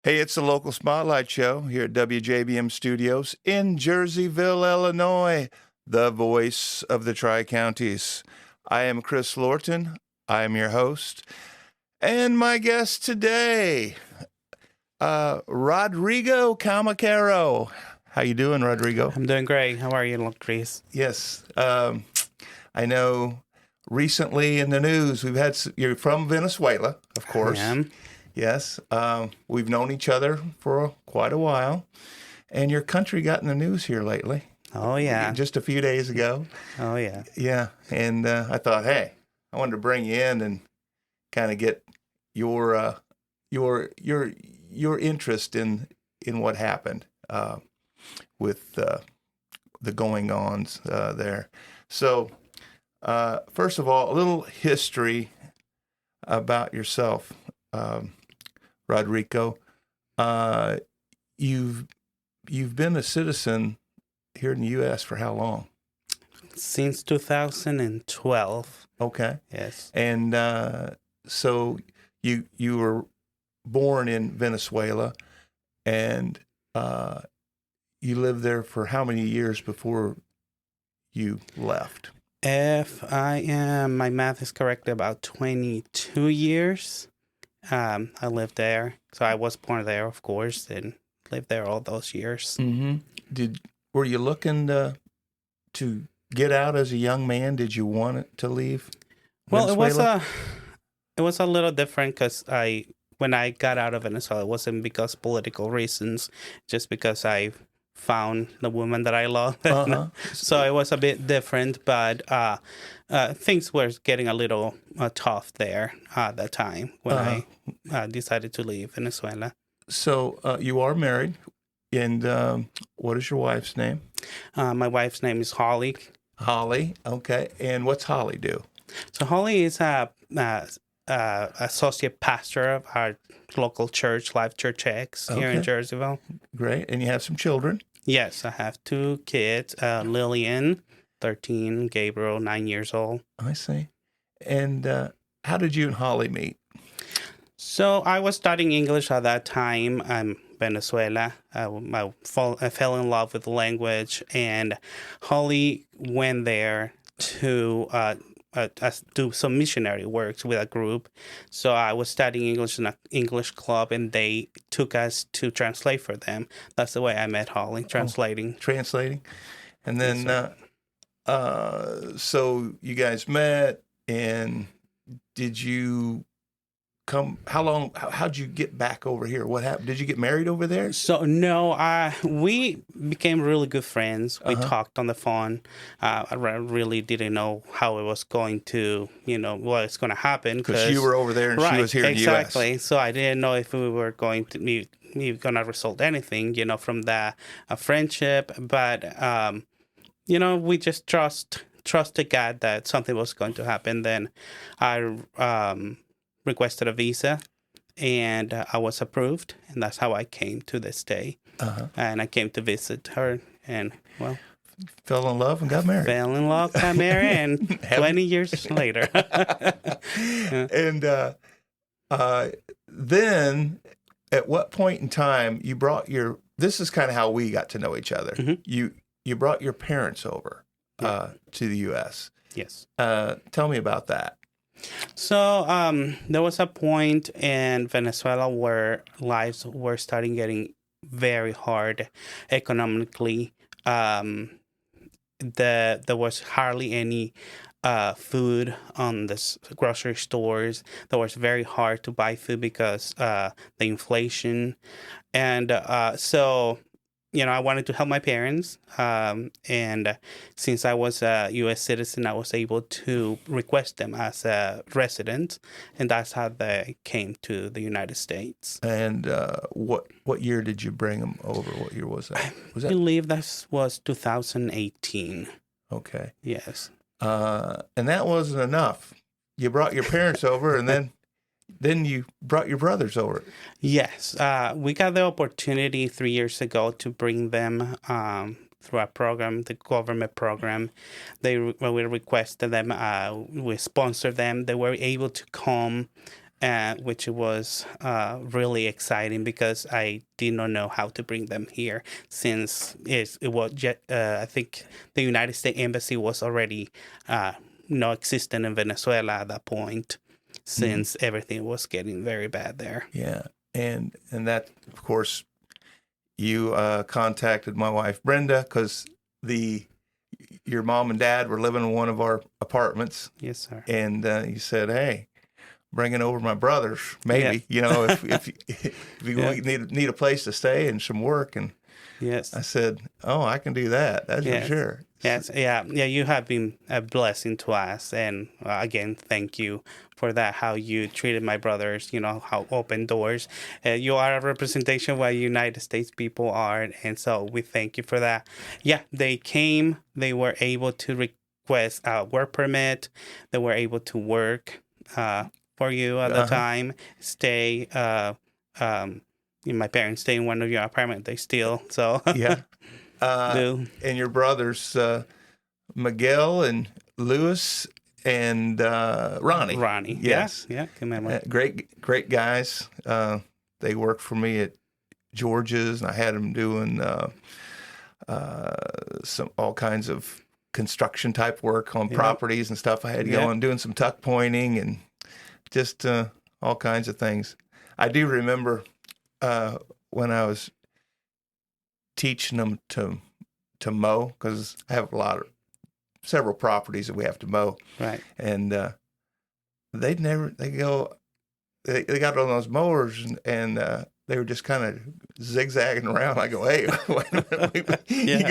Hey, it's the Local Spotlight Show here at WJBM Studios in Jerseyville, Illinois, the voice of the Tri-Counties. I am Chris Lorton. I am your host. And my guest today, Rodrigo Camacaro. How you doing, Rodrigo? I'm doing great. How are you, Chris? Yes. I know recently in the news, you're from Venezuela, of course. I am. Yes. We've known each other for quite a while. And your country got in the news here lately. Oh, yeah. Just a few days ago. Oh, yeah. Yeah. And I thought, hey, I wanted to bring you in and kind of get your interest in what happened with the going-ons there. So, first of all, a little history about yourself. Rodrigo, you've been a citizen here in the U.S. for how long? Since 2012. Okay. Yes. And so you were born in Venezuela, and you lived there for how many years before you left? If my math is correct, about 22 years. I lived there. So I was born there, of course, and lived there all those years. Mm-hmm. Were you looking to get out as a young man? Did you want to leave Venezuela? Well, it was a little different because when I got out of Venezuela, it wasn't because of political reasons, just because I found the woman that I love. Uh-huh. So it was a bit different, but things were getting a little tough there at that time when I decided to leave Venezuela. So you are married, and what is your wife's name? My wife's name is Holly. Holly, okay. And what's Holly do? So Holly is a associate pastor of our local church, Life Church X, here in Jerseyville. Great. And you have some children? Yes, I have two kids, Lillian, 13, Gabriel, 9 years old. I see. And how did you and Holly meet? So I was studying English at that time in Venezuela. I fell in love with the language, and Holly went there to do some missionary works with a group. So I was studying English in an English club, and they took us to translate for them. That's the way I met Holly, translating. Translating. And then, so you guys met, and did you come, how'd you get back over here? What happened? Did you get married over there? So, no, we became really good friends. We talked on the phone. I really didn't know how it was going to, what it's going to happen. Because you were over there and she was here in the U.S. Exactly. So I didn't know if we were going to be going to result anything, from the friendship. But, we just trusted God that something was going to happen. Then I requested a visa, and I was approved, and that's how I came to this day. And I came to visit her, and fell in love and got married. Fell in love, got married, and 20 years later. And then, at what point in time you brought this is kind of how we got to know each other. Mm-hmm. You brought your parents over to the U.S. Yes. Tell me about that. So there was a point in Venezuela where lives were starting getting very hard economically. There was hardly any food on the grocery stores. That was very hard to buy food because the inflation. And so I wanted to help my parents. And since I was a U.S. citizen, I was able to request them as a resident. And that's how they came to the United States. And what year did you bring them over? What year was that? I believe that was 2018. Okay. Yes. And that wasn't enough. You brought your parents over, and then you brought your brothers over. Yes. We got the opportunity 3 years ago to bring them through our program, the government program. We requested them, we sponsored them. They were able to come which was really exciting because I did not know how to bring them here since it was I think the United States Embassy was already not existent in Venezuela at that point, since everything was getting very bad there. Yeah, and that, of course, you contacted my wife Brenda because your mom and dad were living in one of our apartments. Yes, sir. And you said, "Hey, bringing over my brothers, maybe, if you need a place to stay and some work." And yes, I said, "Oh, I can do that. That's for sure." Yes, yeah. You have been a blessing to us, and again, thank you for that. How you treated my brothers, how open doors. You are a representation of what United States people are, and so we thank you for that. Yeah, they came. They were able to request a work permit. They were able to work for you at the time. Stay. My parents stay in one of your apartments. They still so. Yeah. And your brothers, Miguel and Louis and Ronnie. Ronnie, yes, yeah. Great guys. They worked for me at George's, and I had them doing all kinds of construction type work on properties and stuff. I had to go and doing some tuck pointing and just all kinds of things. I do remember when I was teaching them to mow, because I have several properties that we have to mow. Right. And they got on those mowers and they were just kind of zigzagging around. I go, "Hey, wait a minute. You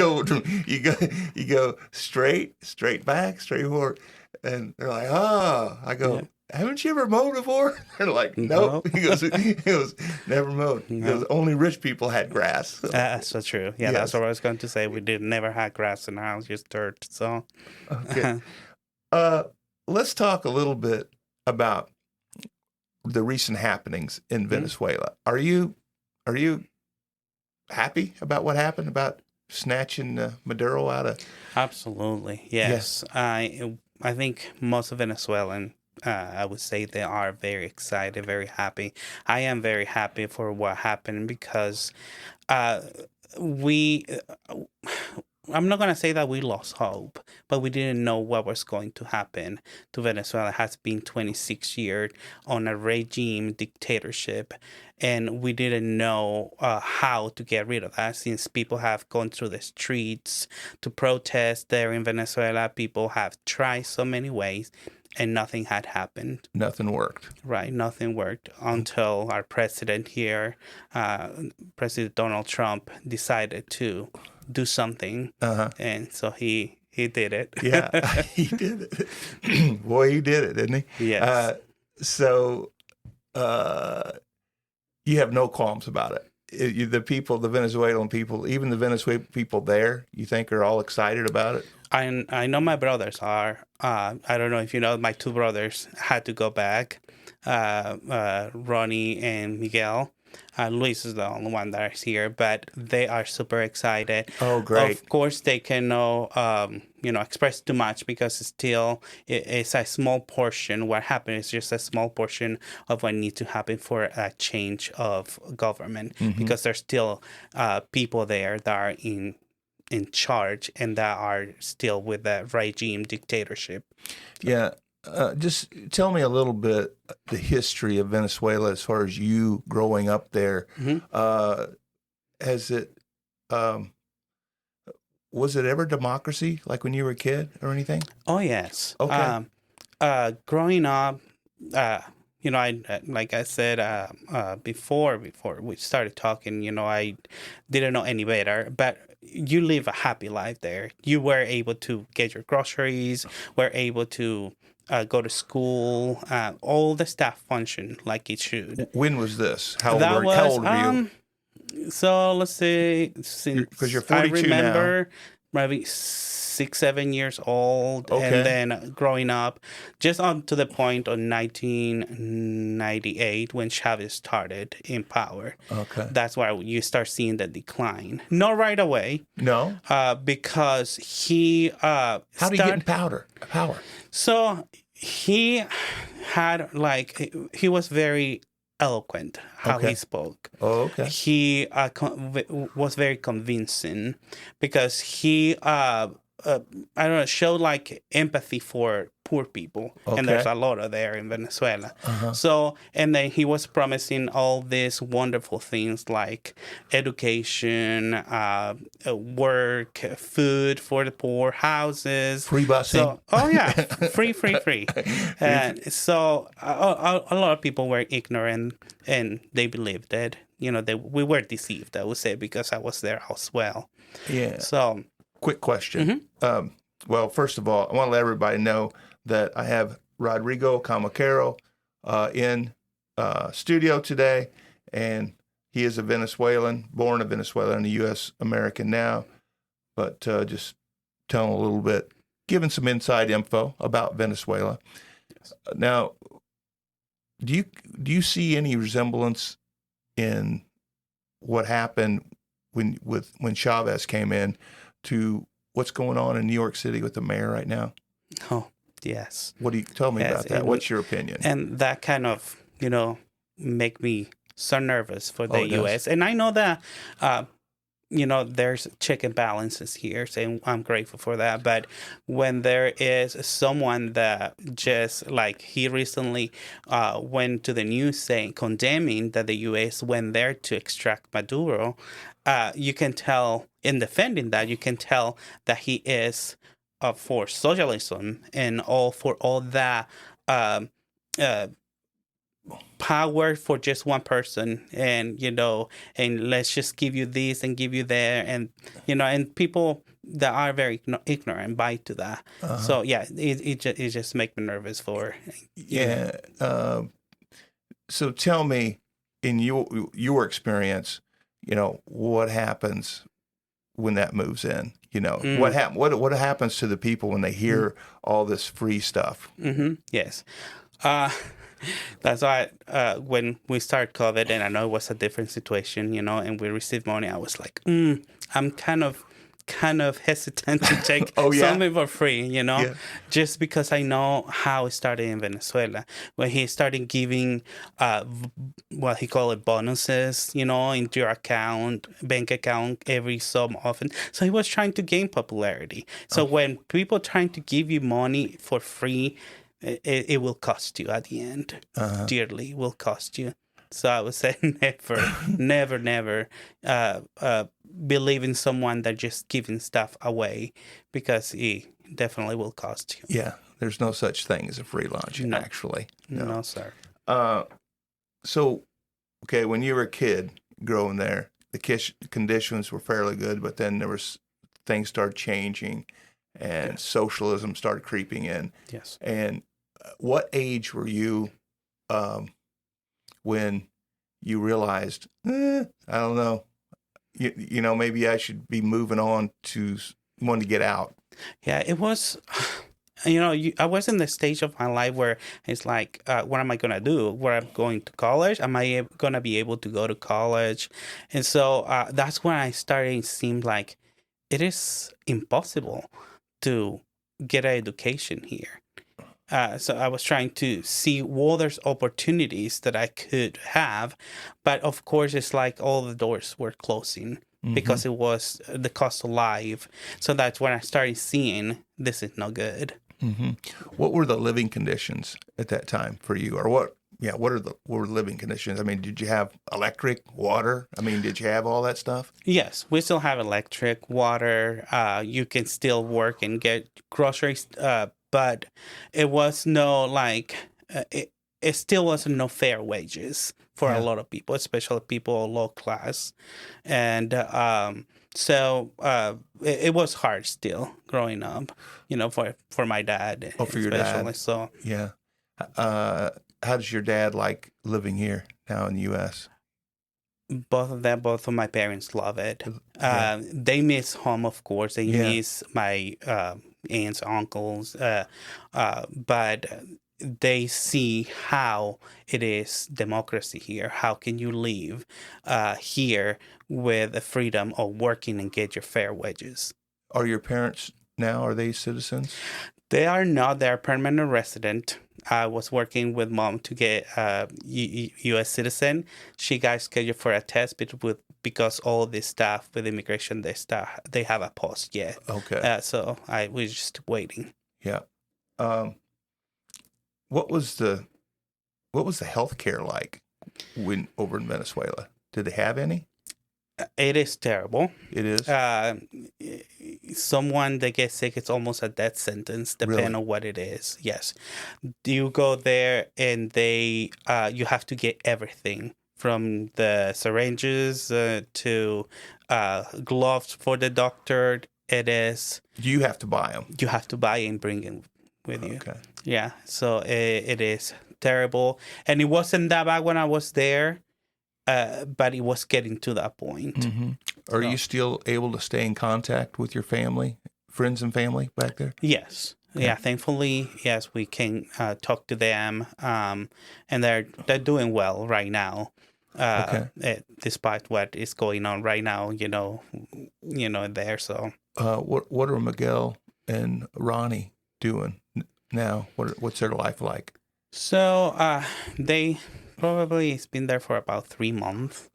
go straight back, straight forward." And they're like, "Oh." I go, "Haven't you ever mowed before?" They're like, "Nope." He goes, "Never mowed." He goes, "Only rich people had grass." So. That's so true. Yeah, That's what I was going to say. We never had grass in the house, just dirt. So, okay. Let's talk a little bit about the recent happenings in Venezuela. Are you happy about what happened, about snatching Maduro out of? Absolutely, yes. I think most of Venezuelan, I would say they are very excited, very happy. I am very happy for what happened because I'm not going to say that we lost hope, but we didn't know what was going to happen to Venezuela. It has been 26 years on a regime dictatorship, and we didn't know how to get rid of that, since people have gone through the streets to protest there in Venezuela. People have tried so many ways, and nothing had happened. Nothing worked. Right, nothing worked until our president here, President Donald Trump, decided to do something, and so he did it. Yeah, he did it. Boy, he did it, didn't he? Yes. So you have no qualms about it. The Venezuelan people, even the Venezuelan people there, you think are all excited about it? I know my brothers are. I don't know if you know, my two brothers had to go back, Ronnie and Miguel. Luis is the only one that is here, but they are super excited. Oh, great! Of course, they cannot, express too much because it's a small portion. What happened is just a small portion of what needs to happen for a change of government, because there's still people there that are in charge and that are still with the regime dictatorship. Yeah. Just tell me a little bit the history of Venezuela as far as you growing up there. Was it ever democracy, like when you were a kid or anything? Oh, yes. Okay. Growing up, I like I said before we started talking, I didn't know any better, but you live a happy life there. You were able to get your groceries, were able to go to school, all the stuff functioned like it should. When was this? How old were you? So let's say, because you're 42 I remember now. Maybe 6-7 years old, Okay. and then growing up, just on to the point of 1998 when Chavez started in power. Okay. That's where you start seeing the decline. Not right away. No. Because he How do you get in power? So he had like he was very eloquent how Okay. he spoke. Oh, okay. He was very convincing because he I don't know, showed like empathy for poor people, and there's Okay. a lot of there in Venezuela. Uh-huh. So, and then he was promising all these wonderful things like education, work, food for the poor, houses, Free busing. So, oh yeah, free. And so a lot of people were ignorant, and they believed it. You know, we were deceived, I would say, because I was there as well. Yeah. So, Quick question. Well, first of all, I want to let everybody know that I have Rodrigo Camacaro in studio today, and he is a Venezuelan, born in Venezuela and a U.S. American now, but just telling a little bit, giving some inside info about Venezuela. Yes. Now, do you see any resemblance in what happened when Chavez came in to what's going on in New York City with the mayor right now? Oh, yes. What do you tell me about that? What's your opinion? And that kind of, make me so nervous for the it does. U.S. And I know that, there's check and balances here, so I'm grateful for that. But when there is someone that just like he recently went to the news saying, condemning that the U.S. went there to extract Maduro, you can tell in defending that, you can tell that he is for socialism and for all that power for just one person, and and let's just give you this and give you there, and and people that are very ignorant buy to that. So yeah, it just makes me nervous for So tell me, in your experience, what happens when that moves in? What happens to the people when they hear all this free stuff? Yes. That's why when we started COVID, and I know it was a different situation, and we received money, I was like, I'm kind of hesitant to take something for free, just because I know how it started in Venezuela when he started giving what he called bonuses, into your bank account every so often. So he was trying to gain popularity. So when people trying to give you money for free, it will cost you at the end. Dearly will cost you. So I would say never believe in someone that just giving stuff away, because it definitely will cost you. Yeah, there's no such thing as a free lunch, actually. No, sir. So, okay, when you were a kid growing there, the conditions were fairly good, but then things started changing, and socialism started creeping in. Yes. And what age were you when you realized, I don't know, maybe I should be moving on to want to get out? Yeah, it was, I was in the stage of my life where it's like, what am I going to do? Where I'm going to college? Am I going to be able to go to college? And so that's when I started, it seemed like it is impossible to get an education here. So I was trying to see what there's opportunities that I could have. But of course, it's like all the doors were closing because it was the cost of life. So that's when I started seeing this is no good. What were the living conditions at that time for you? Or what were living conditions? I mean, did you have electric, water? I mean, did you have all that stuff? Yes, we still have electric, water. You can still work and get groceries, but it was no it still wasn't no fair wages for a lot of people, especially people low class, and so it was hard still growing up, for my dad. Oh, for your dad. So yeah. How does your dad like living here now in the U.S.? Both of my parents love it. They miss home, of course. They miss my aunts, uncles, but they see how it is democracy here. How can you live here with the freedom of working and get your fair wages? Are your parents now, are they citizens? They are not. They're permanent resident. I was working with mom to get a U.S. citizen. She got scheduled for a test, because all this stuff with immigration, they have a pause yet. Okay. So I was just waiting. Yeah. What was the health care like over in Venezuela? Did they have any? It is terrible. It is. Someone that gets sick, it's almost a death sentence, depending Really? on what it is. Yes, you go there and you have to get everything from the syringes to gloves for the doctor. You have to buy them. You have to buy and bring it with you. Okay. Yeah, so it is terrible, and it wasn't that bad when I was there. But it was getting to that point. Mm-hmm. Are you still able to stay in contact with your friends and family back there? Yes. Okay. Yeah, thankfully, yes, we can talk to them, and they're doing well right now. Despite what is going on right now, there. So, what are Miguel and Ronnie doing now? What's their life like? So, they probably has been there for about 3 months.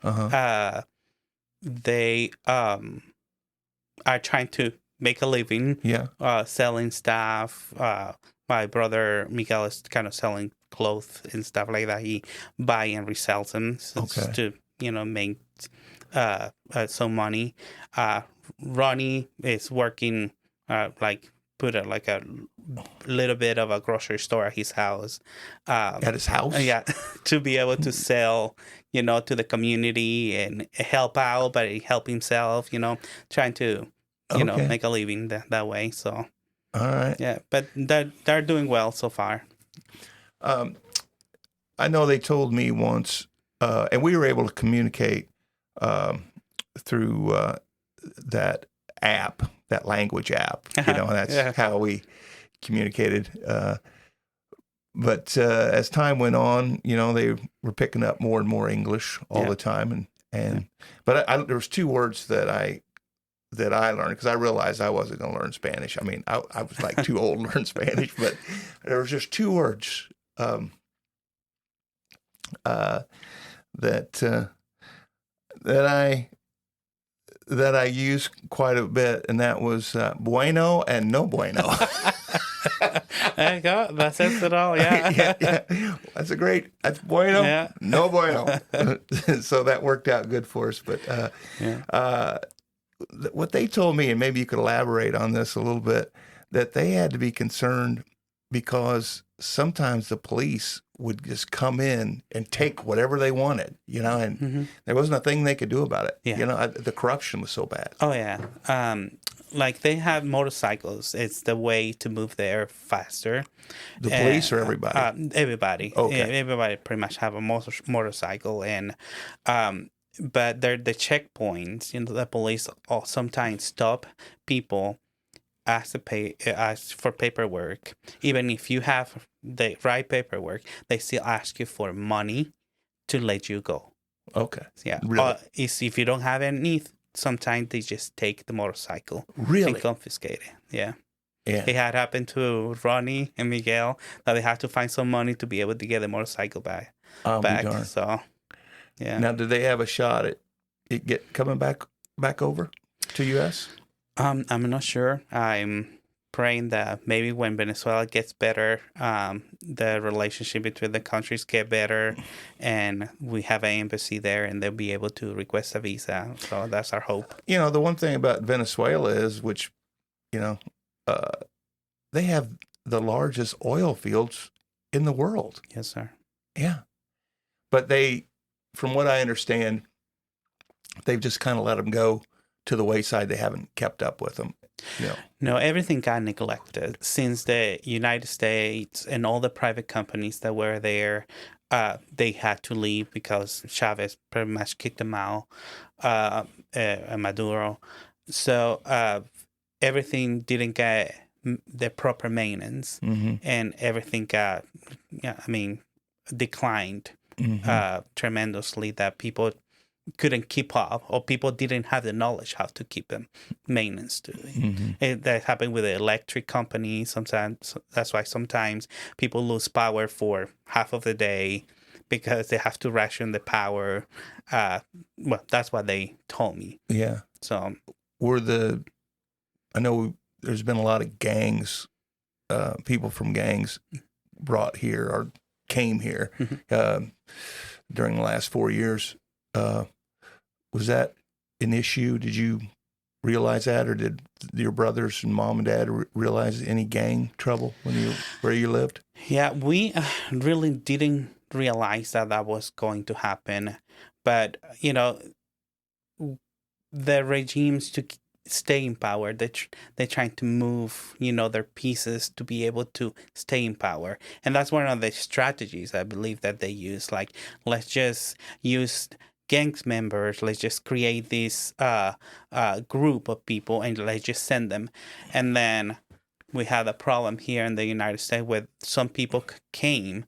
They are trying to make a living. Yeah. Selling stuff. My brother Miguel is kind of selling clothes and stuff like that. He buy and resells them to make some money. Ronnie is working put a little bit of a grocery store at his house. At his house? Yeah, to be able to sell, to the community and help out, but help himself, trying to, make a living that way. So, all right. Yeah, but they're doing well so far. I know they told me once, and we were able to communicate through that app, that language app. That's how we communicated. But as time went on, they were picking up more and more English all the time, but there was 2 words that I learned because I realized I wasn't going to learn Spanish. I mean, I was like too old to learn Spanish, but there was just 2 words that I use quite a bit, and that was bueno and no bueno. There you go. That says it all. Yeah. Yeah. That's bueno, no bueno. So that worked out good for us. But what they told me, and maybe you could elaborate on this a little bit, that they had to be concerned because sometimes the police would just come in and take whatever they wanted, and there wasn't a thing they could do about it. Yeah. The corruption was so bad. Oh, yeah. They have motorcycles. It's the way to move there faster. The police or everybody? Everybody. Okay. Everybody pretty much have a motorcycle. And but they're the checkpoints. The police sometimes stop people, ask for paperwork. Even if you have the right paperwork, they still ask you for money to let you go. Okay. Yeah. Really? If you don't have any, sometimes they just take the motorcycle. Really? And confiscate it. Yeah. Yeah. It had happened to Ronnie and Miguel that they had to find some money to be able to get the motorcycle back. Darn. So, yeah. Now, did they have a shot at it coming back over to U.S.? I'm not sure. I'm praying that maybe when Venezuela gets better, the relationship between the countries get better, and we have an embassy there, and they'll be able to request a visa. So that's our hope. The one thing about Venezuela is, which, they have the largest oil fields in the world. Yes, sir. Yeah. But from what I understand, they've just kind of let them go to the wayside. They haven't kept up with them. No, everything got neglected since the United States and all the private companies that were there. They had to leave because Chavez pretty much kicked them out, Maduro. So everything didn't get the proper maintenance, and everything got, declined tremendously. That people couldn't keep up, or people didn't have the knowledge how to keep them maintenance to it. Mm-hmm. That happened with the electric company. Sometimes that's why sometimes people lose power for half of the day because they have to ration the power. Well, that's what they told me. Yeah. So I know there's been a lot of gangs, people from gangs brought here or came here during the last 4 years. Was that an issue? Did you realize that, or did your brothers and mom and dad realize any gang trouble where you lived? Yeah, we really didn't realize that was going to happen. But, the regimes to stay in power, they're trying to move, their pieces to be able to stay in power. And that's one of the strategies I believe that they use. Like, let's just use gangs members, let's just create this group of people and let's just send them. And then we had a problem here in the United States where some people came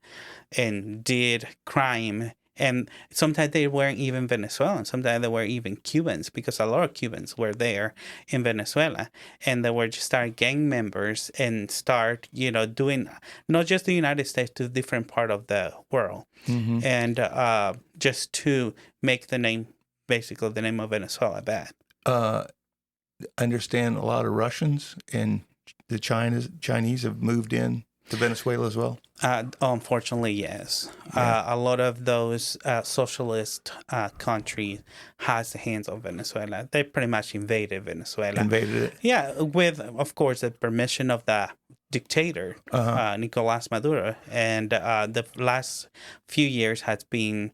and did crime. And sometimes they weren't even Venezuelans. Sometimes they were even Cubans, because a lot of Cubans were there in Venezuela. And they were just start gang members and start, doing not just the United States, to different part of the world. Mm-hmm. And just to make the name of Venezuela bad. I understand a lot of Russians and the Chinese have moved in to Venezuela as well? Unfortunately, yes. Yeah. A lot of those socialist countries has the hands on Venezuela. They pretty much invaded Venezuela. Invaded it? Yeah, with, of course, the permission of the dictator, Nicolás Maduro. And the last few years has been,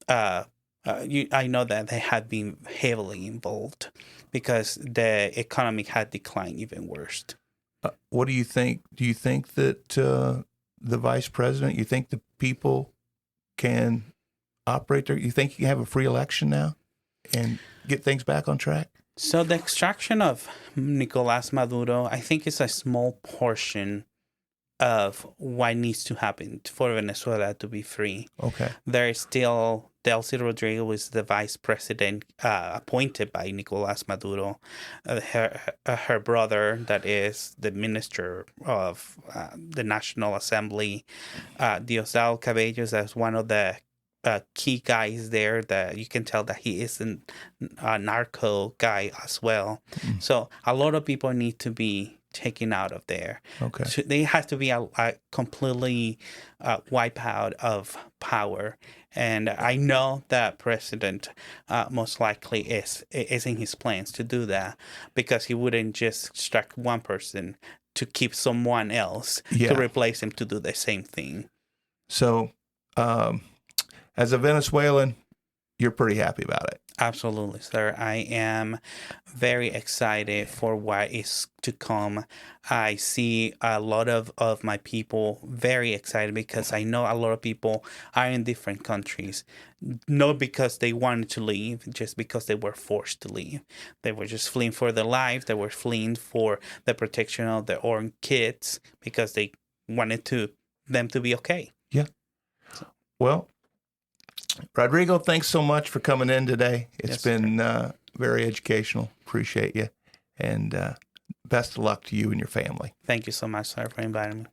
I know that they had been heavily involved because the economy had declined even worse. What do you think? Do you think that the vice president, you think the people can operate there? You think you can have a free election now and get things back on track? So the extraction of Nicolás Maduro, I think, is a small portion of what needs to happen for Venezuela to be free. Okay. There is still Delcy Rodrigo, is the vice president appointed by Nicolás Maduro. Her brother, that is the minister of the National Assembly, Diosdado Cabello, that's one of the key guys there, that you can tell that he is a narco guy as well. Mm. So a lot of people need to be taken out of there. Okay. So there has to be a completely wipe out of power. And I know that President most likely is in his plans to do that, because he wouldn't just strike one person to keep someone else to replace him to do the same thing. So as a Venezuelan, you're pretty happy about it. Absolutely, sir. I am very excited for what is to come. I see a lot of my people very excited, because I know a lot of people are in different countries, not because they wanted to leave, just because they were forced to leave. They were just fleeing for their life. They were fleeing for the protection of their own kids, because they wanted them to be okay. Yeah. So. Well, Rodrigo, thanks so much for coming in today. It's been very educational. Appreciate you. And best of luck to you and your family. Thank you so much, sir, for inviting me.